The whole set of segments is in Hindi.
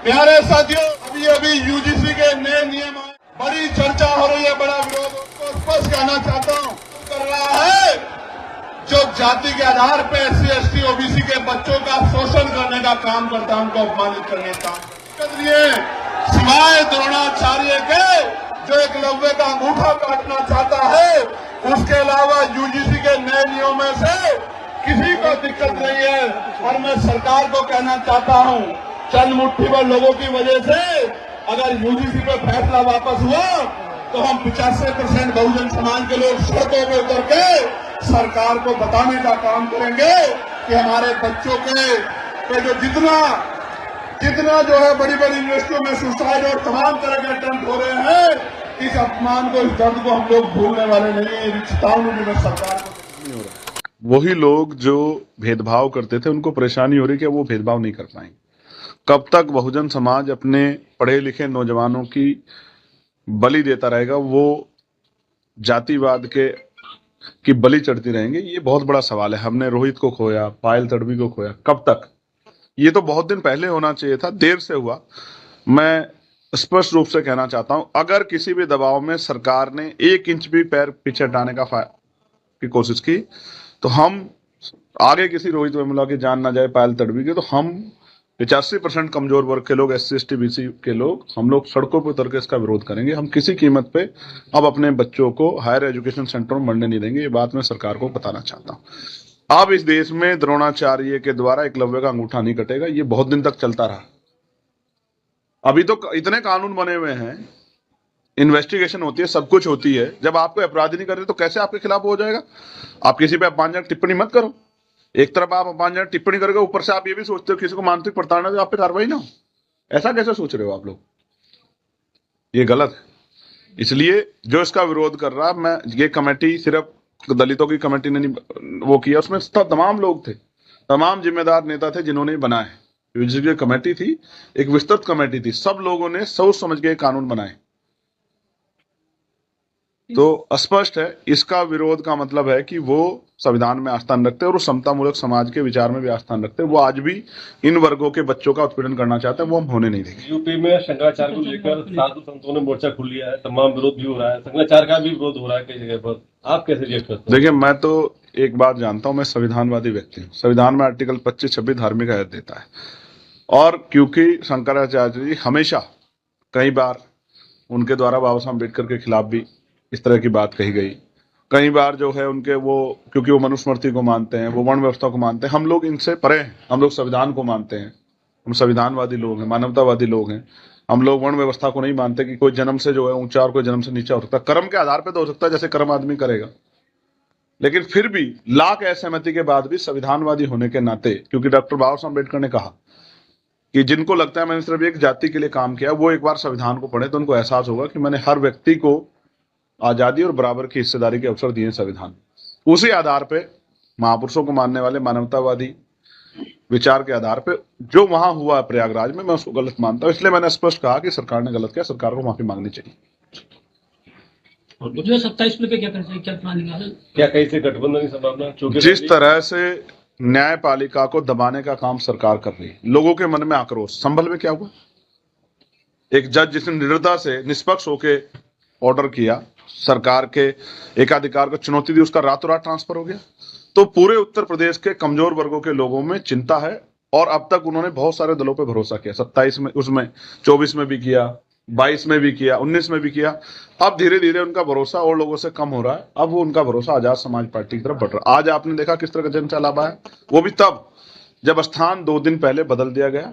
प्यारे साथियों, अभी अभी यूजीसी के नए नियम आए, बड़ी चर्चा हो रही है, बड़ा विरोध। उसको स्पष्ट कहना चाहता हूं, कर रहा है जो जाति के आधार पर SC ST OBC के बच्चों का शोषण करने का काम करता है, उनको अपमानित करने का सिवाय द्रोणाचार्य के जो एकलव्य का अंगूठा काटना चाहता है, उसके अलावा यूजीसी के नए नियमों में से किसी को दिक्कत नहीं है। और मैं सरकार को कहना चाहता हूं, चंद मुट्ठी भर लोगों की वजह से अगर यूजीसी पे फैसला वापस हुआ तो हम 85% बहुजन समाज के लोग सड़कों में उतर के सरकार को बताने का काम करेंगे कि हमारे बच्चों के जो जितना जो है बड़ी बड़ी यूनिवर्सिटियों में सुसाइड और तमाम तरह के अटेम्प्ट हो रहे हैं, इस अपमान को, इस दर्द को हम लोग भूलने वाले नहीं है। इन चेतावनी भी मैं सरकार को। वही लोग जो भेदभाव करते थे उनको परेशानी हो रही कि वो भेदभाव नहीं कर पाएंगे। कब तक बहुजन समाज अपने पढ़े लिखे नौजवानों की बलि देता रहेगा, वो जातिवाद की बलि चढ़ती रहेंगे? ये बहुत बड़ा सवाल है। हमने रोहित को खोया, पायल तडवी को खोया, कब तक? ये तो बहुत दिन पहले होना चाहिए था, देर से हुआ। मैं स्पष्ट रूप से कहना चाहता हूं, अगर किसी भी दबाव में सरकार ने 1 इंच भी पैर पीछे हटाने की कोशिश की तो हम आगे किसी रोहित वेमुला की जान ना जाए, पायल तडवी की, तो हम 85% कमजोर वर्ग के लोग, SC ST BC के लोग, हम लोग सड़कों पर उतर के इसका विरोध करेंगे। हम किसी कीमत पे अब अपने बच्चों को हायर एजुकेशन सेंटरों में बढ़ने नहीं देंगे। ये बात मैं सरकार को बताना चाहता हूं। अब इस देश में द्रोणाचार्य के द्वारा एकलव्य का अंगूठा नहीं कटेगा। ये बहुत दिन तक चलता रहा। अभी तो इतने कानून बने हुए हैं, इन्वेस्टिगेशन होती है, सब कुछ होती है। जब आपको अपराधी नहीं कर रहे तो कैसे आपके खिलाफ हो जाएगा? आप किसी पे अपमानजनक टिप्पणी मत करो। एक तरफ आप अपमानजनक टिप्पणी करोगे, ऊपर से आप ये भी सोचते हो किसी को मानसिक प्रताड़ना तो आप पे कार्रवाई ना हो। ऐसा कैसे सोच रहे हो आप लोग? ये गलत है। इसलिए जो इसका विरोध कर रहा, मैं ये कमेटी सिर्फ दलितों की कमेटी ने नहीं वो किया, उसमें तमाम लोग थे, तमाम जिम्मेदार नेता थे जिन्होंने बनाए। यूजीसी कमेटी थी, एक विस्तृत कमेटी थी, सब लोगों ने सोच समझ के कानून बनाए। तो स्पष्ट है, इसका विरोध का मतलब है कि वो संविधान में आस्था रखते हैं और समतामूलक समाज के विचार में भी आस्था रखते हैं। वो आज भी इन वर्गों के बच्चों का उत्पीड़न करना चाहते हैं, वो हम होने नहीं देंगे। यूपी में शंकराचार्य को लेकर साधु संतों ने मोर्चा खोल लिया है, तमाम विरोध भी हो रहा है, शंकराचार्य का भी विरोध हो रहा है कई जगह पर। आप कैसे रिएक्ट करते हैं? देखिए, मैं तो एक बात जानता हूं, मैं संविधानवादी व्यक्ति हूँ। संविधान में आर्टिकल 25-26 धार्मिक आयत देता है, और क्योंकि शंकराचार्य जी हमेशा कई बार उनके द्वारा बाबा साहब अम्बेडकर के खिलाफ भी इस तरह की बात कही गई, कई बार जो है उनके क्योंकि वो मनुस्मृति को मानते हैं, वो वर्ण व्यवस्था को मानते हैं। हम लोग इनसे परे हैं, हम लोग संविधान को मानते हैं, हम संविधानवादी लोग हैं, मानवतावादी लोग हैं। हम लोग वर्ण व्यवस्था को नहीं मानते कि कोई जन्म से जो है ऊंचा और कोई जन्म से नीचा हो सकता है। कर्म के आधार पर तो हो सकता है, जैसे कर्म आदमी करेगा, लेकिन फिर भी लाख असहमति के बाद भी संविधानवादी होने के नाते, क्योंकि डॉक्टर बाबा साहब अम्बेडकर ने कहा कि जिनको लगता है मैंने सिर्फ एक जाति के लिए काम किया, वो एक बार संविधान को पढ़े तो उनको एहसास होगा कि मैंने हर व्यक्ति को आजादी और बराबर की हिस्सेदारी के अवसर दिए संविधान। उसी आधार पे महापुरुषों को मानने वाले मानवतावादी विचार के आधार पे जो वहां हुआ प्रयागराज में, मैं उसको गलत मानता हूं। इसलिए मैंने स्पष्ट कहा कि सरकार ने गलत किया, सरकार को माफी मांगनी चाहिए। और जो 27 पे क्या करना चाहिए, क्या प्लान निकाला, क्या कहीं से गठबंधन की संभावना? जिस तरह से न्यायपालिका को दबाने का काम सरकार कर रही है, लोगों के मन में आक्रोश। संभल में क्या हुआ? एक जज जिसने निर्दयता से निष्पक्ष होके ऑर्डर किया, सरकार के एकाधिकार को चुनौती दी, उसका रातों रात ट्रांसफर हो गया। तो पूरे उत्तर प्रदेश के कमजोर वर्गों के लोगों में चिंता है, और अब तक उन्होंने बहुत सारे दलों पर भरोसा किया। 27 में, उसमें 24 में भी किया, 22 में भी किया, 19 में भी किया। अब धीरे धीरे उनका भरोसा और लोगों से कम हो रहा है। अब वो उनका भरोसा आजाद समाज पार्टी की तरफ बढ़ रहा है। आज आपने देखा किस तरह का जन सैलाब आया, वो भी तब जब स्थान 2 दिन पहले बदल दिया गया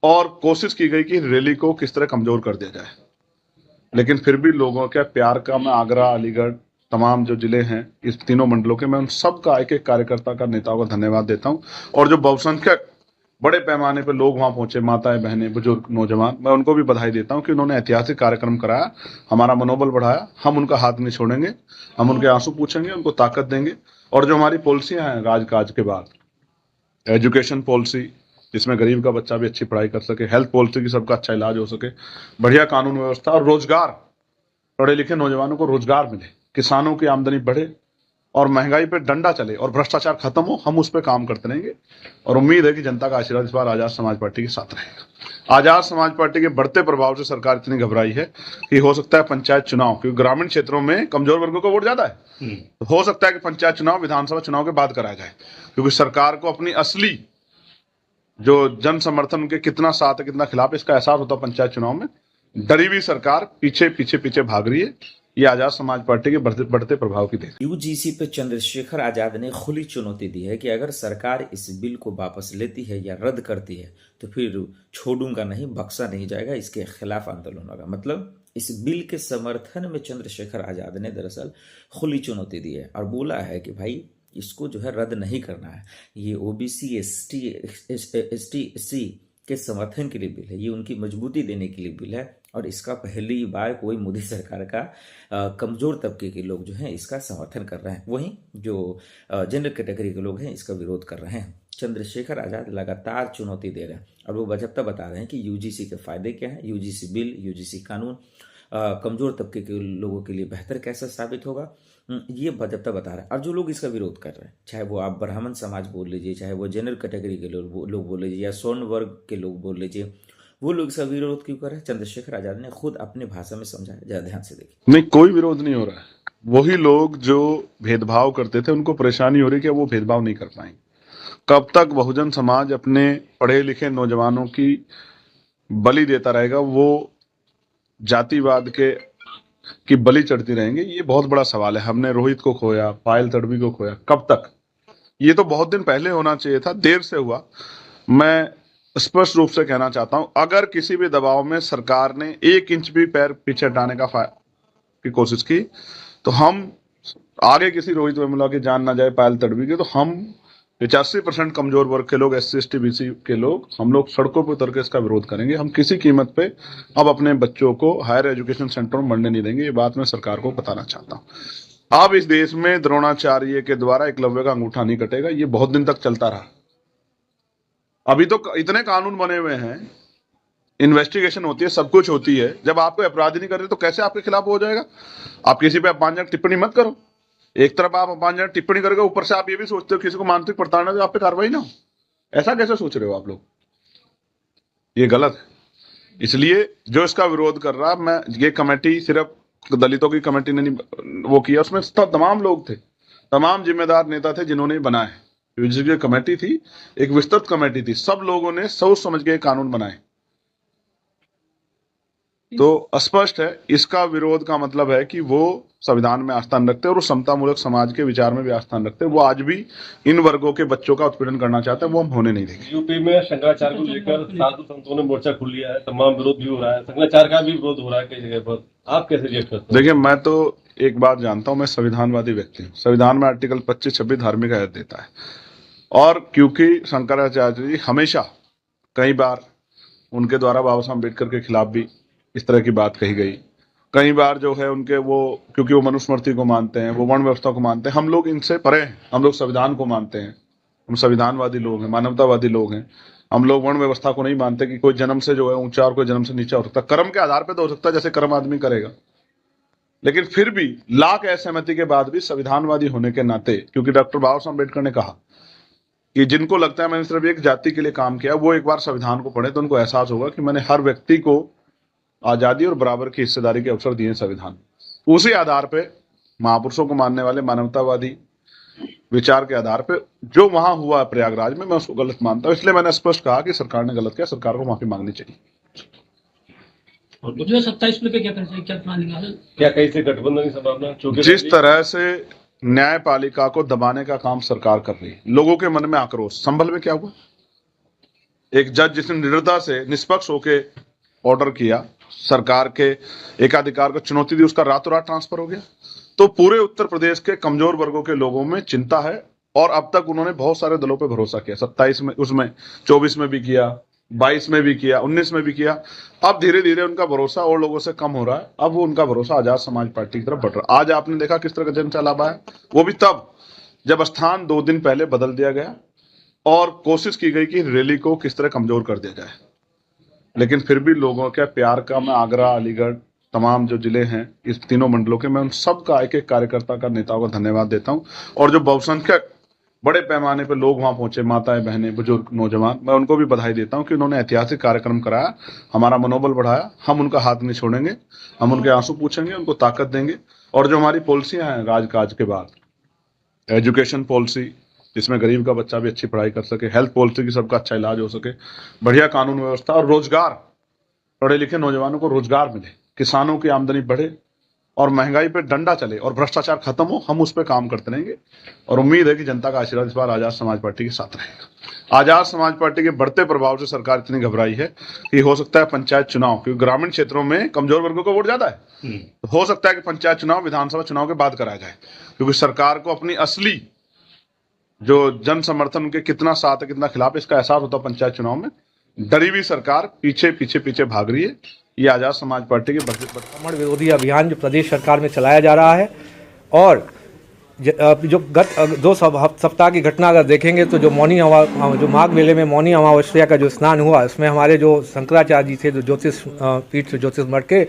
और कोशिश की गई कि रैली को किस तरह कमजोर कर दिया जाए। लेकिन फिर भी लोगों के प्यार का, मैं आगरा, अलीगढ़, तमाम जो जिले हैं इस तीनों मंडलों के, मैं उन सब का, एक एक कार्यकर्ता का, नेताओं का धन्यवाद देता हूं। और जो बहुसंख्यक बड़े पैमाने पर लोग वहां पहुंचे, माताएं, बहनें, बुजुर्ग, नौजवान, मैं उनको भी बधाई देता हूं कि उन्होंने ऐतिहासिक कार्यक्रम कराया, हमारा मनोबल बढ़ाया। हम उनका हाथ नहीं छोड़ेंगे, हम उनके आंसू पूछेंगे, उनको ताकत देंगे। और जो हमारी पॉलिसियां हैं राजकाज के बाद, एजुकेशन पॉलिसी जिसमें गरीब का बच्चा भी अच्छी पढ़ाई कर सके, हेल्थ पॉलिसी की सबका अच्छा इलाज हो सके, बढ़िया कानून व्यवस्था और रोजगार, पढ़े लिखे नौजवानों को रोजगार मिले, किसानों की आमदनी बढ़े, और महंगाई पे डंडा चले और भ्रष्टाचार खत्म हो, हम उस पर काम करते रहेंगे। और उम्मीद है कि जनता का आशीर्वाद इस बार आजाद समाज पार्टी के साथ रहेगा। आजाद समाज पार्टी के बढ़ते प्रभाव से सरकार इतनी घबराई है कि हो सकता है पंचायत चुनाव, क्योंकि ग्रामीण क्षेत्रों में कमजोर वर्गों का वोट ज्यादा है, तो हो सकता है कि पंचायत चुनाव विधानसभा चुनाव के बाद कराया जाए, क्योंकि सरकार को अपनी असली जो जन समर्थन उनके कितना साथ है कितना खिलाफ इसका एहसास होता पंचायत चुनाव में। डरी हुई सरकार पीछे पीछे पीछे भाग रही है। ये आजाद समाज पार्टी के बढ़ते प्रभाव की देख। यूजीसी पे चंद्रशेखर आजाद ने खुली चुनौती दी है कि अगर सरकार इस बिल को वापस लेती है या रद्द करती है तो फिर छोड़ूंगा नहीं, बख्शा नहीं जाएगा, इसके खिलाफ आंदोलन होगा। मतलब इस बिल के समर्थन में चंद्रशेखर आजाद ने दरअसल खुली चुनौती दी है और बोला है कि भाई इसको जो है रद्द नहीं करना है। ये ओबीसी एसटी के समर्थन के लिए बिल है, ये उनकी मजबूती देने के लिए बिल है और इसका पहली बार कोई मोदी सरकार का कमजोर तबके के लोग जो हैं इसका समर्थन कर रहे हैं, वहीं जो जनरल कैटेगरी के लोग हैं इसका विरोध कर रहे हैं। चंद्रशेखर आजाद लगातार चुनौती दे रहे हैं और वो बजप्ता बता रहे हैं कि यूजीसी के फायदे क्या हैं, यूजीसी बिल, यूजीसी कानून कमजोर तबके के लोगों के लिए बेहतर कैसे साबित होगा, ये बजप्ता बता रहा है। और जो लोग इसका विरोध कर रहे हैं, चाहे वो आप ब्राह्मण समाज बोल लीजिए, चाहे वो जनरल कैटेगरी के लोग बोल लीजिए या स्वर्ण वर्ग के लोग बोल लीजिए, वो लोग इसका विरोध क्यों कर रहे हैं? चंद्रशेखर आजाद ने खुद अपनी भाषा में समझाया, जरा ध्यान से देखिए। नहीं, कोई विरोध नहीं हो रहा है। वही लोग जो भेदभाव करते थे उनको परेशानी हो रही कि वो भेदभाव नहीं कर पाएंगे। कब तक बहुजन समाज अपने पढ़े लिखे नौजवानों की बलि देता रहेगा, वो जातिवाद की बलि चढ़ती रहेंगे? ये बहुत बड़ा सवाल है। हमने रोहित को खोया, पायल तडवी को खोया, कब तक? ये तो बहुत दिन पहले होना चाहिए था, देर से हुआ। मैं स्पष्ट रूप से कहना चाहता हूं, अगर किसी भी दबाव में सरकार ने 1 इंच भी पैर पीछे हटाने की कोशिश की तो हम आगे किसी रोहित वेमुला की जान ना जाए, पायल तडवी की, तो हम 85% कमजोर वर्ग के लोग, SC ST BC के लोग, हम लोग सड़कों पर उतर के इसका विरोध करेंगे। हम किसी कीमत पे अब अपने बच्चों को हायर एजुकेशन सेंटर में बढ़ने नहीं देंगे। ये बात मैं सरकार को बताना चाहता हूँ। अब इस देश में द्रोणाचार्य के द्वारा एकलव्य का अंगूठा नहीं कटेगा। ये बहुत दिन तक चलता रहा। अभी तो इतने कानून बने हुए हैं, इन्वेस्टिगेशन होती है, सब कुछ होती है। जब आप कोई अपराध नहीं कर रहे तो कैसे आपके खिलाफ हो जाएगा? आप किसी पे अपमानजनक टिप्पणी मत करो। एक तरफ आप अपमानजनक टिप्पणी करोगे, ऊपर से आप ये भी सोचते हो किसी को मानसिक प्रताड़ना तो आप पे कार्रवाई ना हो। ऐसा कैसे सोच रहे हो आप लोग? ये गलत है। इसलिए जो इसका विरोध कर रहा, मैं ये कमेटी सिर्फ दलितों की कमेटी ने नहीं वो किया, उसमें तमाम लोग थे, तमाम जिम्मेदार नेता थे जिन्होंने बनाए। यूजीसी कमेटी थी, एक विस्तृत कमेटी थी, सब लोगों ने सोच समझ के कानून बनाए। तो स्पष्ट है इसका विरोध का मतलब है कि वो संविधान में आस्था रखते हैं और समतामूलक समाज के विचार में भी आस्था रखते हैं। वो आज भी इन वर्गों के बच्चों का उत्पीड़न करना चाहते हैं, वो हम होने नहीं देंगे। यूपी में शंकराचार्य को लेकर साधु संतों ने मोर्चा खोल लिया है, तमाम विरोध भी हो रहा है, शंकराचार्य का भी विरोध हो रहा है कई जगह पर। आप कैसे रिएक्ट करते हैं? देखिए, मैं तो एक बात जानता हूं, मैं संविधानवादी व्यक्ति हूँ। संविधान में आर्टिकल 25-26 धार्मिक आयत देता है, और क्योंकि शंकराचार्य जी हमेशा कई बार उनके द्वारा बाबा साहब अम्बेडकर के खिलाफ भी इस तरह की बात कही गई, कई बार जो है उनके वो, क्योंकि वो मनुस्मृति को मानते हैं, वो वर्ण व्यवस्था को मानते हैं। हम लोग इनसे परे हैं, हम लोग संविधान को मानते हैं, हम संविधानवादी लोग हैं, मानवतावादी लोग हैं। हम लोग वर्ण व्यवस्था को नहीं मानते कि कोई जन्म से जो है ऊंचा और कोई जन्म से नीचा हो सकता। कर्म के आधार पर तो हो सकता है, जैसे कर्म आदमी करेगा, लेकिन फिर भी लाख असहमति के बाद भी संविधानवादी होने के नाते, क्योंकि डॉक्टर बाबा साहब अम्बेडकर ने कहा कि जिनको लगता है मैंने सिर्फ एक जाति के लिए काम किया, वो एक बार संविधान को पढ़े तो उनको एहसास होगा कि मैंने हर व्यक्ति को आजादी और बराबर की हिस्सेदारी के अवसर दिए संविधान। उसी आधार पे महापुरुषों को मानने वाले मानवतावादी विचार के आधार पे जो वहां हुआ प्रयागराज में, मैं उसको गलत मानता हूं। इसलिए मैंने स्पष्ट कहा कि सरकार ने गलत किया, सरकार को माफी मांगनी चाहिए। और जो 27 पे क्या करना चाहिए, क्या प्लान निकाला? क्या कहीं से गठबंधन की संभावना? जिस तरह से न्यायपालिका को दबाने का काम सरकार कर रही है, लोगों के मन में आक्रोश। संभल में क्या हुआ? एक जज जिसने निडरता से निष्पक्ष होकर ऑर्डर किया, सरकार के एकाधिकार को चुनौती दी, उसका रातों रात ट्रांसफर हो गया। तो पूरे उत्तर प्रदेश के कमजोर वर्गों के लोगों में चिंता है, और अब तक उन्होंने बहुत सारे दलों पर भरोसा किया। 27 में, उसमें 24 में भी किया, 22 में भी किया, 19 में भी किया। अब धीरे धीरे उनका भरोसा और लोगों से कम हो रहा है। अब वो उनका भरोसा आजाद समाज पार्टी की तरफ बढ़ रहा है। आज आपने देखा किस तरह का जन सैलाब आया, वो भी तब जब स्थान 2 दिन पहले बदल दिया गया और कोशिश की गई कि रैली को किस तरह कमजोर कर दिया जाए। लेकिन फिर भी लोगों के प्यार का, मैं आगरा, अलीगढ़, तमाम जो जिले हैं इस तीनों मंडलों के, मैं उन सब का एक एक कार्यकर्ता का, नेताओं का धन्यवाद देता हूं। और जो बहुसंख्यक बड़े पैमाने पर लोग वहां पहुंचे, माताएं, बहनें, बुजुर्ग, नौजवान, मैं उनको भी बधाई देता हूं कि उन्होंने ऐतिहासिक कार्यक्रम कराया, हमारा मनोबल बढ़ाया। हम उनका हाथ नहीं छोड़ेंगे, हम उनके आंसू पूछेंगे, उनको ताकत देंगे। और जो हमारी पॉलिसियां हैं राजकाज के बाद, एजुकेशन पॉलिसी जिसमें गरीब का बच्चा भी अच्छी पढ़ाई कर सके, हेल्थ पॉलिसी की सबका अच्छा इलाज हो सके, बढ़िया कानून व्यवस्था और रोजगार, पढ़े लिखे नौजवानों को रोजगार मिले, किसानों की आमदनी बढ़े और महंगाई पे डंडा चले और भ्रष्टाचार खत्म हो, हम उस पर काम करते रहेंगे। और उम्मीद है कि जनता का आशीर्वाद इस बार आजाद समाज पार्टी के साथ रहेगा। आजाद समाज पार्टी के बढ़ते प्रभाव से सरकार इतनी घबराई है कि हो सकता है पंचायत चुनाव, क्योंकि ग्रामीण क्षेत्रों में कमजोर वर्गों का वोट ज्यादा है, तो हो सकता है कि पंचायत चुनाव विधानसभा चुनाव के बाद कराया जाए, क्योंकि सरकार को अपनी असली जो जन समर्थन उनके कितना साथ है कितना खिलाफ है इसका एहसास होता है पंचायत चुनाव में। डरी हुई सरकार पीछे पीछे पीछे भाग रही है। ये आजाद समाज पार्टी के ब्राह्मण विरोधी अभियान जो प्रदेश सरकार में चलाया जा रहा है, और जो गत 2 सप्ताह की घटना अगर देखेंगे तो जो माघ मेले में मौनी अमावस्या का जो स्नान हुआ, इसमें हमारे जो शंकराचार्य जी थे, जो ज्योतिष पीठ से ज्योतिष मठ के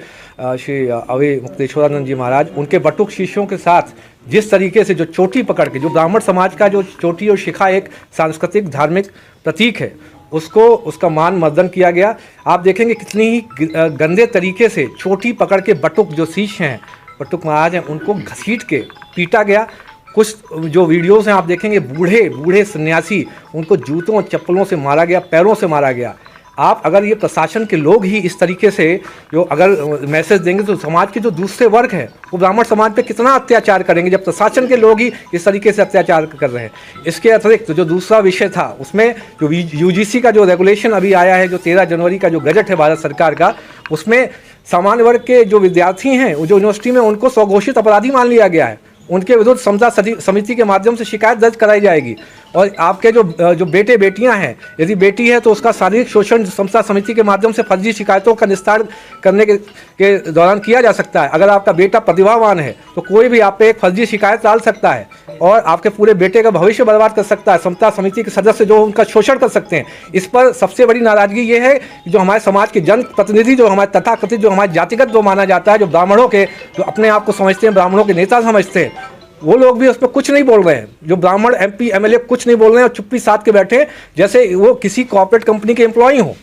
श्री अवय मुक्तेश्वरानंद जी महाराज, उनके बटुक शिष्यों के साथ जिस तरीके से जो चोटी पकड़ के, जो ब्राह्मण समाज का जो चोटी और शिखा एक सांस्कृतिक धार्मिक प्रतीक है, उसका मान मर्दन किया गया। आप देखेंगे कितनी ही गंदे तरीके से चोटी पकड़ के बटुक जो शिष्य हैं, बटुक महाराज हैं, उनको घसीट के पीटा गया। कुछ जो वीडियोस हैं आप देखेंगे, बूढ़े सन्यासी, उनको जूतों चप्पलों से मारा गया, पैरों से मारा गया। आप अगर ये प्रशासन के लोग ही इस तरीके से जो अगर मैसेज देंगे तो समाज के जो दूसरे वर्ग हैं वो ब्राह्मण समाज पे कितना अत्याचार करेंगे, जब प्रशासन के लोग ही इस तरीके से अत्याचार कर रहे हैं। इसके अतिरिक्त जो दूसरा विषय था, उसमें जो यूजीसी का जो रेगुलेशन अभी आया है, जो 13 जनवरी का जो गजट है भारत सरकार का, उसमें सामान्य वर्ग के जो विद्यार्थी हैं, जो यूनिवर्सिटी में, उनको स्वघोषित अपराधी मान लिया गया है। उनके विरुद्ध समता समिति के माध्यम से शिकायत दर्ज कराई जाएगी। और आपके जो बेटे बेटियां हैं, यदि बेटी है तो उसका शारीरिक शोषण समता समिति के माध्यम से फर्जी शिकायतों का निस्तारण करने के दौरान किया जा सकता है। अगर आपका बेटा प्रतिभावान है तो कोई भी आप पे एक फर्जी शिकायत डाल सकता है और आपके पूरे बेटे का भविष्य बर्बाद कर सकता है। समता समिति के सदस्य जो उनका शोषण कर सकते हैं। इस पर सबसे बड़ी नाराजगी ये है कि जो हमारे समाज के जनप्रतिनिधि, जो हमारे तथाकथित, जो हमारे जातिगत जो माना जाता है, जो ब्राह्मणों के, जो अपने आप को समझते हैं ब्राह्मणों के नेता समझते हैं, वो लोग भी उस पर कुछ नहीं बोल रहे हैं। जो ब्राह्मण MP MLA कुछ नहीं बोल रहे हैं और चुप्पी साध के बैठे, जैसे वो किसी कॉर्पोरेट कंपनी के एम्प्लॉई हों।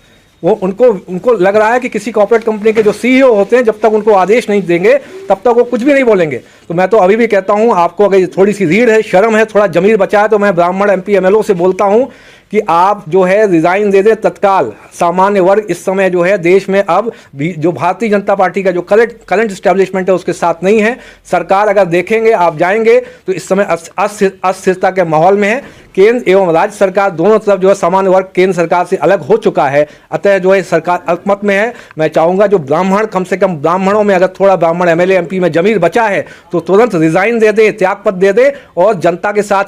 वो उनको लग रहा है कि किसी कॉर्पोरेट कंपनी के जो CEO होते हैं, जब तक उनको आदेश नहीं देंगे तब तक वो कुछ भी नहीं बोलेंगे। तो मैं तो अभी भी कहता हूँ, आपको अगर थोड़ी सी रीढ़ है, शर्म है, थोड़ा जमीर बचा है, तो मैं ब्राह्मण MP MLA से बोलता हूँ कि आप जो है रिजाइन दे दें तत्काल। सामान्य वर्ग इस समय जो है देश में अब भी जो भारतीय जनता पार्टी का जो करंट एस्टेब्लिशमेंट है उसके साथ नहीं है। सरकार अगर देखेंगे, आप जाएंगे तो इस समय अस्थिरता के माहौल में है। केंद्र एवं राज्य सरकार दोनों तरफ जो है सामान्य वर्ग केंद्र सरकार से अलग हो चुका है। अतः जो है सरकार अल्पमत में है। मैं चाहूँगा जो ब्राह्मण, कम से कम ब्राह्मणों में अगर थोड़ा ब्राह्मण MLA MP में जमीर बचा है तो तुरंत रिजाइन दे दे, त्यागपत्र दे दे और जनता के साथ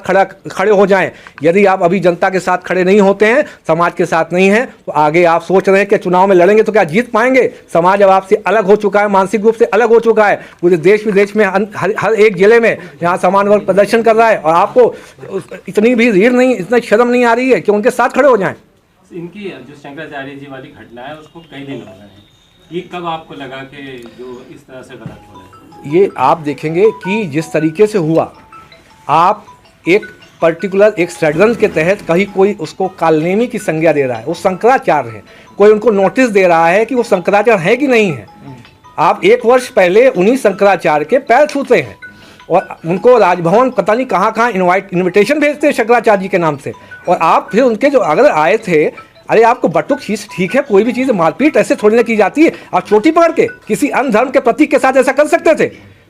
खड़े हो जाएं। यदि आप अभी जनता के साथ खड़े नहीं होते हैं, समाज के साथ नहीं हैं, तो आगे आप सोच रहे हैं कि चुनाव में लड़ेंगे तो क्या जीत पाएंगे? समाज अब आपसे अलग हो चुका है, मानसिक रूप से अलग हो चुका है। पूरे देश विदेश में हर एक जिले में यहाँ सामान्य वर्ग प्रदर्शन कर रहा है और आपको इतनी भी रीढ़ नहीं, इतना शर्म नहीं आ रही है कि उनके साथ खड़े हो जाएं। इनकी जो शंकराचार्य जी वाली घटना है उसको कई दिन हो गए हैं, ये कब आपको लगा कि जो इस तरह से गलत हो रहा है? ये आप देखेंगे कि जिस तरीके से हुआ, आप एक पर्टिकुलर एक षड्यंत्र के तहत कहीं कोई उसको कालनेमी की संज्ञा दे रहा है, वो शंकराचार्य है, कोई उनको नोटिस दे रहा है कि वो शंकराचार्य है कि नहीं है। आप 1 वर्ष पहले उन्हीं शंकराचार्य के पैर छूते हैं और उनको राजभवन पता नहीं कहाँ इन्विटेशन भेजते हैं शंकराचार्य जी के नाम से। और आप फिर उनके जो अगर आए थे, अरे आपको बटुक चीज ठीक है, कोई भी चीज़ मारपीट ऐसे थोड़ी ना की जाती है। आप चोटी पकड़ के किसी अन्य धर्म के प्रतीक के साथ ऐसा कर सकते थे?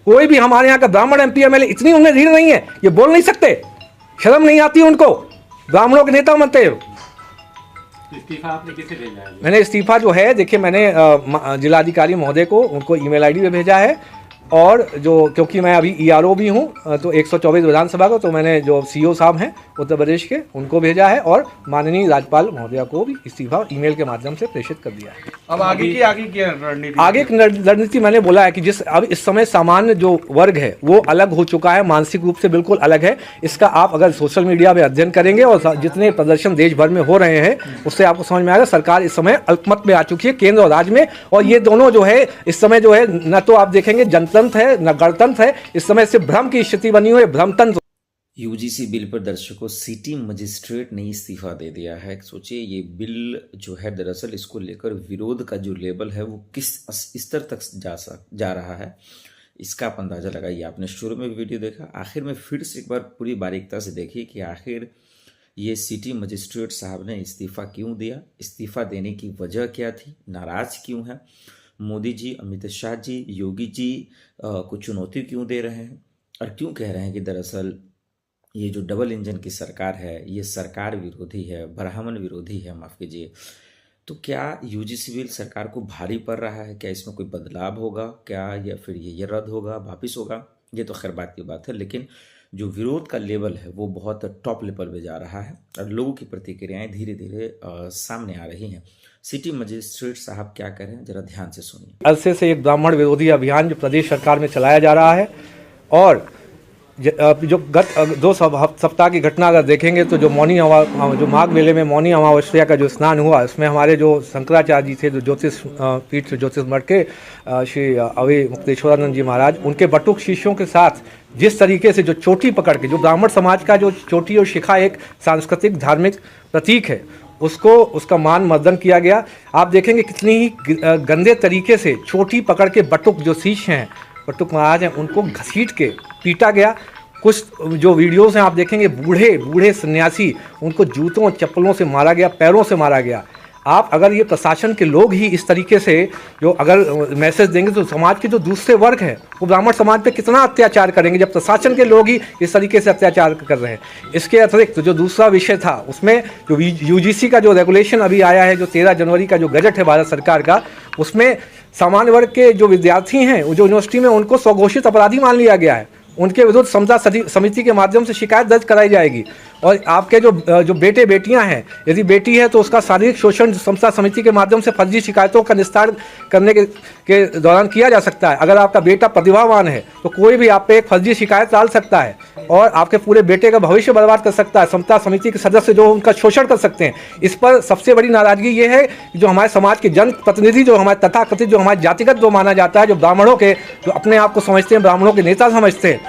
कोई भी हमारे यहाँ का ब्राह्मण MP MLA इतनी उन्हें रीढ़ नहीं है, ये बोल नहीं सकते, शर्म नहीं आती उनको, ब्राह्मणों के नेता बनते हो। इस्तीफा आपने किसे भेजा है? मैंने इस्तीफा जो है, देखिए मैंने जिलाधिकारी महोदय को, उनको email ID पे भेजा है और जो क्योंकि मैं अभी ERO भी हूँ तो 124 विधानसभा का, तो मैंने जो CO साहब हैं उत्तर प्रदेश के उनको भेजा है और माननीय राज्यपाल महोदया को भी इस्तीफा ईमेल के माध्यम से प्रेषित कर दिया है। अब आगे की रणनीति? आगे की रणनीति मैंने बोला है कि जिस अब इस समय सामान्य जो वर्ग है वो अलग हो चुका है, मानसिक रूप से बिल्कुल अलग है। इसका आप अगर सोशल मीडिया में अध्ययन करेंगे और जितने प्रदर्शन देश भर में हो रहे हैं उससे आपको समझ में आएगा सरकार इस समय अल्पमत में आ चुकी है केंद्र और राज्य में। और ये दोनों जो है इस समय जो है न तो आप देखेंगे जनतंत्र है न गणतंत्र है, इस समय से भ्रम की स्थिति बनी हुई है, भ्रमतंत्र। यूजीसी बिल पर दर्शकों सिटी मजिस्ट्रेट ने इस्तीफा दे दिया है। सोचिए ये बिल जो है दरअसल इसको लेकर विरोध का जो लेवल है वो किस स्तर तक जा रहा है इसका आप अंदाजा लगाइए। आपने शुरू में वीडियो देखा, आखिर में फिर से एक बार पूरी बारीकता से देखिए कि आखिर ये सिटी मजिस्ट्रेट साहब ने इस्तीफा क्यों दिया, इस्तीफा देने की वजह क्या थी, नाराज क्यों है, मोदी जी, अमित शाह जी, योगी जी को चुनौती क्यों दे रहे हैं और क्यों कह रहे हैं कि दरअसल ये जो डबल इंजन की सरकार है ये सरकार विरोधी है, ब्राह्मण विरोधी है, माफ़ कीजिए। तो क्या यूजीसी बिल सरकार को भारी पड़ रहा है? क्या इसमें कोई बदलाव होगा क्या, या फिर ये रद्द होगा, वापिस होगा? ये तो खैर बात की बात है, लेकिन जो विरोध का लेवल है वो बहुत टॉप लेवल पे जा रहा है और लोगों की प्रतिक्रियाएं धीरे धीरे सामने आ रही हैं। सिटी मजिस्ट्रेट साहब क्या कह रहे हैं जरा ध्यान से सुनिए। अरसे से एक ब्राह्मण विरोधी अभियान जो प्रदेश सरकार में चलाया जा रहा है और जो गत 2 सप्ताह की घटना अगर देखेंगे तो जो माघ मेले में मौनी अमावस्या का जो स्नान हुआ उसमें हमारे जो शंकराचार्य जी थे, जो ज्योतिष पीठ ज्योतिष मठ के श्री अवि मुक्तेश्वरानंद जी महाराज, उनके बटुक शिष्यों के साथ जिस तरीके से जो चोटी पकड़ के, जो ब्राह्मण समाज का जो चोटी और शिखा एक सांस्कृतिक धार्मिक प्रतीक है, उसका मान मर्दन किया गया। आप देखेंगे कितनी ही गंदे तरीके से चोटी पकड़ के बटुक जो शिष्य हैं, बटुक महाराज हैं, उनको घसीट के पीटा गया। कुछ जो वीडियोस हैं आप देखेंगे बूढ़े सन्यासी, उनको जूतों चप्पलों से मारा गया, पैरों से मारा गया। आप अगर ये प्रशासन के लोग ही इस तरीके से जो अगर मैसेज देंगे तो समाज के जो दूसरे वर्ग हैं वो ब्राह्मण समाज पे कितना अत्याचार करेंगे जब प्रशासन के लोग ही इस तरीके से अत्याचार कर रहे हैं। इसके अतिरिक्त जो दूसरा विषय था उसमें जो यूजीसी का जो रेगुलेशन अभी आया है, जो 13 जनवरी का जो गजट है भारत सरकार का, उसमें सामान्य वर्ग के जो विद्यार्थी हैं जो यूनिवर्सिटी में, उनको स्वघोषित अपराधी मान लिया गया है। उनके विरुद्ध समता समिति के माध्यम से शिकायत दर्ज कराई जाएगी। और आपके जो बेटे बेटियां हैं, यदि बेटी है तो उसका शारीरिक शोषण समता समिति के माध्यम से फर्जी शिकायतों का निस्तारण करने के दौरान किया जा सकता है। अगर आपका बेटा प्रतिभावान है तो कोई भी आप पे एक फर्जी शिकायत डाल सकता है और आपके पूरे बेटे का भविष्य बर्बाद कर सकता है। समता समिति के सदस्य जो उनका शोषण कर सकते हैं। इस पर सबसे बड़ी नाराजगी ये है कि जो हमारे समाज के जनप्रतिनिधि, जो हमारे तथाकथित, जो हमारे जातिगत जो माना जाता है, जो ब्राह्मणों के, जो अपने आप को समझते हैं ब्राह्मणों के नेता समझते हैं,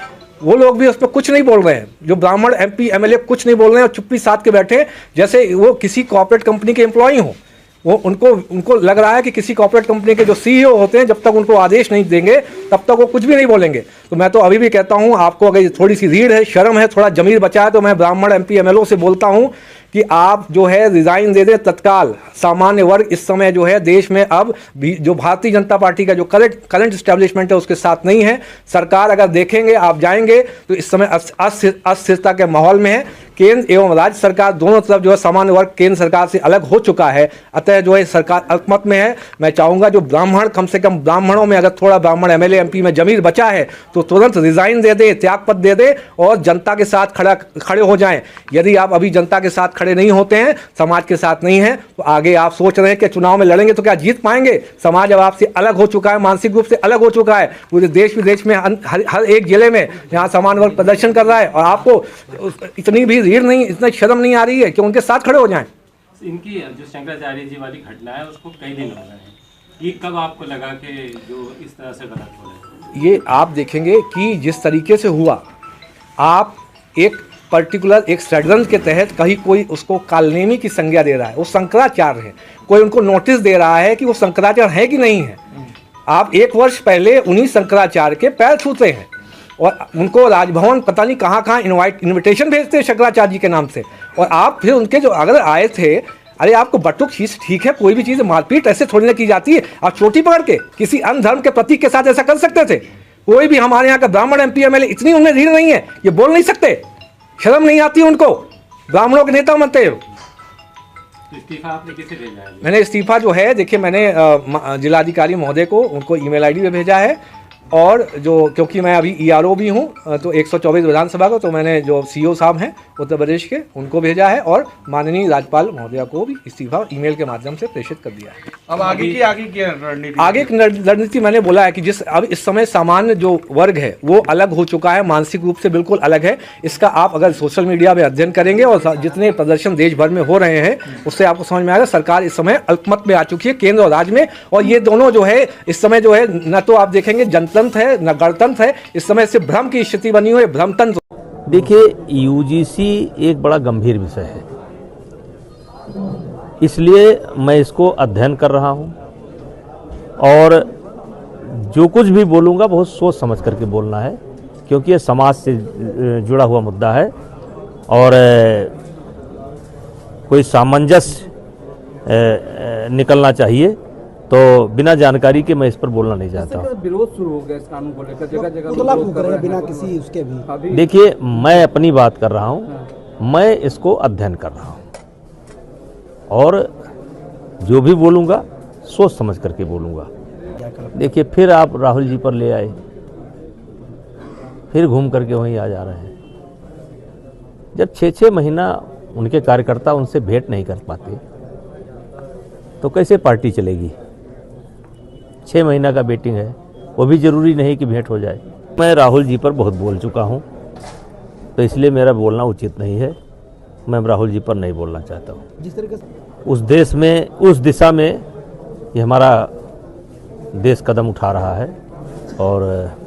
वो लोग भी उस पर कुछ नहीं बोल रहे हैं। जो ब्राह्मण MP MLA कुछ नहीं बोल रहे हैं और चुप्पी साध के बैठे, जैसे वो किसी कॉर्पोरेट कंपनी के एम्प्लॉई हो। वो उनको लग रहा है कि किसी कॉर्पोरेट कंपनी के जो CEO होते हैं, जब तक उनको आदेश नहीं देंगे तब तक वो कुछ भी नहीं बोलेंगे। तो मैं तो अभी भी कहता हूँ, आपको अगर थोड़ी सी रीढ़ है, शर्म है, थोड़ा जमीर बचा है, तो मैं ब्राह्मण MP MLA से बोलता हूँ कि आप जो है रिजाइन दे दें तत्काल। सामान्य वर्ग इस समय जो है देश में अब जो भारतीय जनता पार्टी का जो करंट एस्टेब्लिशमेंट है उसके साथ नहीं है। सरकार अगर देखेंगे, आप जाएंगे तो इस समय अस्थिरता के माहौल में है। केंद्र एवं राज्य सरकार दोनों तरफ जो है सामान्य वर्ग केंद्र सरकार से अलग हो चुका है। अतः जो है सरकार अल्पमत में है। मैं चाहूँगा जो ब्राह्मण, कम से कम ब्राह्मणों में अगर थोड़ा ब्राह्मण MLA MP में जमीर बचा है तो तुरंत रिजाइन दे दे, त्यागपत्र दे दे और जनता के साथ खड़े हो जाएं। यदि आप अभी जनता के साथ खड़े नहीं होते हैं, समाज के साथ नहीं हैं, तो आगे आप सोच रहे हैं कि चुनाव में लड़ेंगे तो क्या जीत पाएंगे? समाज अब आपसे अलग हो चुका है, मानसिक रूप से अलग हो चुका है। पूरे देश विदेश में हर एक जिले में यहाँ सामान्य वर्ग प्रदर्शन कर रहा है और आपको इतनी भी रीढ़ नहीं, इतना शर्म नहीं आ रही है कि उनके साथ खड़े हो जाएं। इनकी जो शंकराचार्य जी वाली घटना है उसको कई दिन हो गए हैं, ये कब आपको लगा कि जो इस तरह से गलत हो रहा है? ये आप देखेंगे कि जिस तरीके से हुआ, आप एक पर्टिकुलर एक षड्यंत्र के तहत कहीं कोई उसको कालनेमी की संज्ञा दे रहा है, वो शंकराचार्य है, कोई उनको नोटिस दे रहा है कि वो शंकराचार्य है कि नहीं है। आप 1 वर्ष पहले उन्हीं शंकराचार्य के पैर छूते हैं और उनको राजभवन पता नहीं कहाँ इन्विटेशन भेजते हैं शंकराचार्य जी के नाम से। और आप फिर उनके जो अगर आए थे, अरे आपको बटुक चीज ठीक है, कोई भी चीज़ मारपीट ऐसे थोड़ी ना की जाती है। आप चोटी पकड़ के किसी अन्य धर्म के प्रतीक के साथ ऐसा कर सकते थे? कोई भी हमारे यहाँ का ब्राह्मण MP MLA, इतनी उनमें रीढ़ नहीं है, ये बोल नहीं सकते, शर्म नहीं आती उनको? ब्राह्मणों के नेता बनते हो। इस्तीफा आपने किसे भेजा है? मैंने इस्तीफा जो है, देखिए मैंने जिलाधिकारी महोदय को, उनको email ID पे भेजा है और जो क्योंकि मैं अभी ERO भी हूँ तो 124 विधानसभा को, तो मैंने जो CO साहब हैं उत्तर प्रदेश के उनको भेजा है और माननीय राज्यपाल महोदया को भी इस्तीफा ईमेल के माध्यम से प्रेषित कर दिया है। अब आगे की रणनीति? आगे की रणनीति मैंने बोला है कि जिस अब इस समय सामान्य जो वर्ग है वो अलग हो चुका है, मानसिक रूप से बिल्कुल अलग है। इसका आप अगर सोशल मीडिया में अध्ययन करेंगे और जितने प्रदर्शन देश भर में हो रहे हैं उससे आपको समझ में आएगा सरकार इस समय अल्पमत में आ चुकी है केंद्र और राज्य में। और ये दोनों जो है इस समय जो है न तो आप देखेंगे जनतंत्र है न गणतंत्र है, इस समय से भ्रम की स्थिति बनी हुई है, भ्रमतंत्र। देखिए, UGC एक बड़ा गंभीर विषय है, इसलिए मैं इसको अध्ययन कर रहा हूं और जो कुछ भी बोलूंगा बहुत सोच समझ करके बोलना है, क्योंकि ये समाज से जुड़ा हुआ मुद्दा है और कोई सामंजस्य निकलना चाहिए। तो बिना जानकारी के मैं इस पर बोलना नहीं चाहता हूँ। विरोध शुरू हो गया इस कानून को लेकर, जगह जगह बिना किसी उसके भी। देखिए, मैं अपनी बात कर रहा हूँ, मैं इसको अध्ययन कर रहा हूँ और जो भी बोलूँगा सोच समझ करके बोलूँगा। देखिए, फिर आप राहुल जी पर ले आए, फिर घूम करके वहीं आ जा रहे हैं। जब 6-6 महीना उनके कार्यकर्ता उनसे भेंट नहीं कर पाते तो कैसे पार्टी चलेगी? 6 महीना का वेटिंग है, वो भी जरूरी नहीं कि भेंट हो जाए। मैं राहुल जी पर बहुत बोल चुका हूँ, तो इसलिए मेरा बोलना उचित नहीं है। मैं राहुल जी पर नहीं बोलना चाहता हूँ। जिस तरीके से उस देश में, उस दिशा में ये हमारा देश कदम उठा रहा है और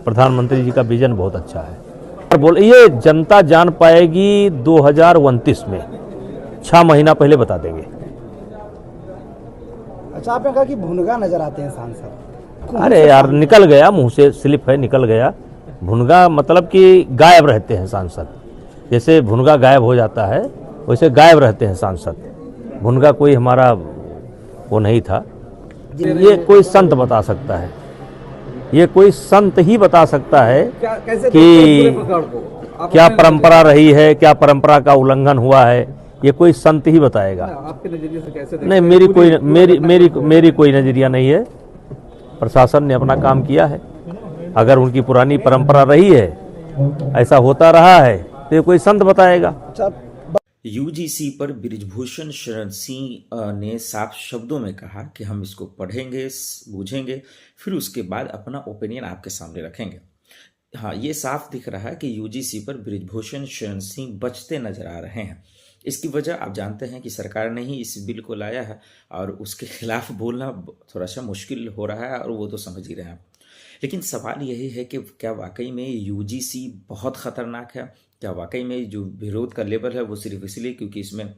प्रधानमंत्री जी का विजन बहुत अच्छा है। ये जनता जान पाएगी 2029 में, 6 महीना पहले बता देंगे। अच्छा, आपने कहा कि भुनगा नजर आते हैं सांसद। अरे यार, निकल गया, मुंह से स्लिप है, निकल गया। भुनगा मतलब कि गायब रहते हैं सांसद। जैसे भुनगा गायब हो जाता है वैसे गायब रहते हैं सांसद। भुनगा कोई हमारा वो नहीं था। ये कोई संत बता सकता है, ये कोई संत ही बता सकता है कि क्या परंपरा रही है, क्या परंपरा का उल्लंघन हुआ है, ये कोई संत ही बताएगा। आपके नजरिए से कैसे? नहीं, मेरी कोई नजरिया नहीं है। प्रशासन ने अपना काम किया है। अगर उनकी पुरानी परंपरा रही है, ऐसा होता रहा है, तो ये कोई संत बताएगा। UGC पर बृजभूषण शरण सिंह ने साफ शब्दों में कहा कि हम इसको पढ़ेंगे, बूझेंगे, फिर उसके बाद अपना ओपिनियन आपके सामने रखेंगे। हाँ, ये साफ दिख रहा है कि UGC पर बृजभूषण शरण सिंह बचते नजर आ रहे हैं। इसकी वजह आप जानते हैं कि सरकार ने ही इस बिल को लाया है और उसके खिलाफ बोलना थोड़ा सा मुश्किल हो रहा है और वो तो समझ ही रहे हैं। लेकिन सवाल यही है कि क्या वाकई में UGC बहुत ख़तरनाक है? क्या वाकई में जो विरोध का लेवल है वो सिर्फ इसलिए क्योंकि इसमें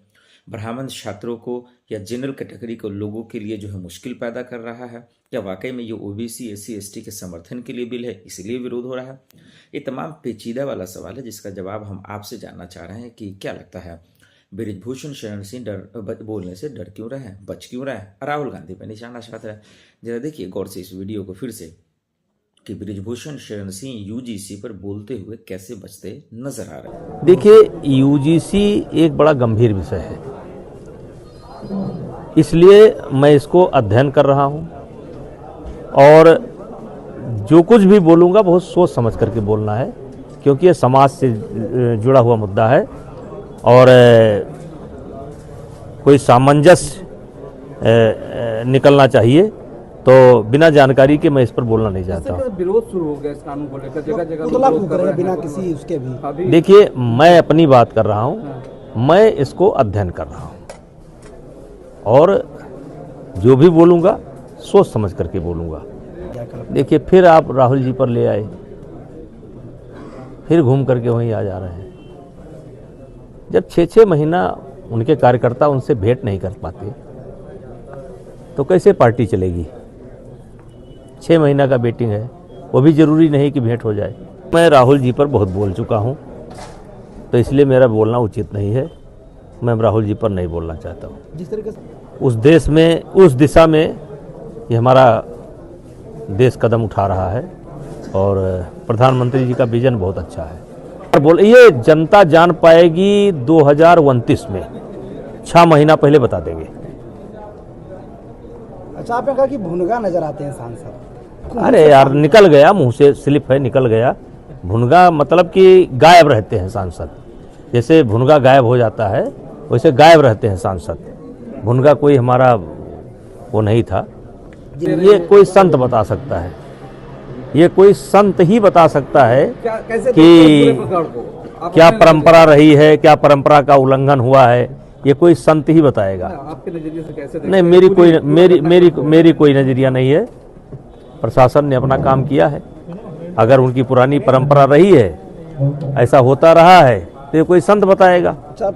ब्राह्मण छात्रों को या जनरल कैटेगरी को लोगों के लिए जो है मुश्किल पैदा कर रहा है? क्या वाकई में ये OBC SC ST के समर्थन के लिए बिल है, इसलिए विरोध हो रहा है? ये तमाम पेचीदा वाला सवाल है जिसका जवाब हम आपसे जानना चाह रहे हैं कि क्या लगता है, बृजभूषण शरण सिंह बोलने से डर क्यों रहे हैं, बच क्यों रहे हैं, राहुल गांधी पर निशाना साध रहे हैं? जरा देखिए गौर से इस वीडियो को फिर से कि बृजभूषण शरण सिंह UGC पर बोलते हुए कैसे बचते नजर आ रहे हैं। देखिए, UGC एक बड़ा गंभीर विषय है, इसलिए मैं इसको अध्ययन कर रहा हूं और जो कुछ भी बोलूंगा बहुत सोच समझ करके बोलना है, क्योंकि ये समाज से जुड़ा हुआ मुद्दा है और कोई सामंजस्य निकलना चाहिए। तो बिना जानकारी के मैं इस पर बोलना नहीं चाहता हूँ। विरोध शुरू हो गया इस कानून को लेकर, जगह जगह बिना किसी उसके भी। देखिए, मैं अपनी बात कर रहा हूँ, मैं इसको अध्ययन कर रहा हूँ और जो भी बोलूँगा सोच समझ करके बोलूँगा। देखिए, फिर आप राहुल जी पर ले आए, फिर घूम करके वहीं आ जा रहे हैं। जब 6-6 महीना उनके कार्यकर्ता उनसे भेंट नहीं कर पाते तो कैसे पार्टी चलेगी? 6 महीना का वेटिंग है, वो भी जरूरी नहीं कि भेंट हो जाए। मैं राहुल जी पर बहुत बोल चुका हूँ, तो इसलिए मेरा बोलना उचित नहीं है। मैं राहुल जी पर नहीं बोलना चाहता हूँ। जिस तरीके से उस देश में, उस दिशा में ये हमारा देश कदम उठा रहा है और प्रधानमंत्री जी का विजन बहुत अच्छा है। ये जनता जान पाएगी 2029 में, 6 महीना पहले बता देंगे। अच्छा, आपने कहा कि भुनगा नजर आते हैं सांसद। अरे यार निकल गया, मुंह से स्लिप है, निकल गया। भुनगा मतलब कि गायब रहते हैं सांसद, जैसे भुनगा गायब हो जाता है वैसे गायब रहते हैं सांसद। भुनगा कोई हमारा वो नहीं था। ये कोई संत बता सकता है, ये कोई संत ही बता सकता है कि क्या परंपरा रही है, क्या परंपरा का उल्लंघन हुआ है, ये कोई संत ही बताएगा। आपके नजरिए से कैसे नहीं, मेरी कोई नजरिया नहीं है। प्रशासन ने अपना काम किया है। अगर उनकी पुरानी परंपरा रही है, ऐसा होता रहा है, तो ये कोई संत बताएगा। अच्छा,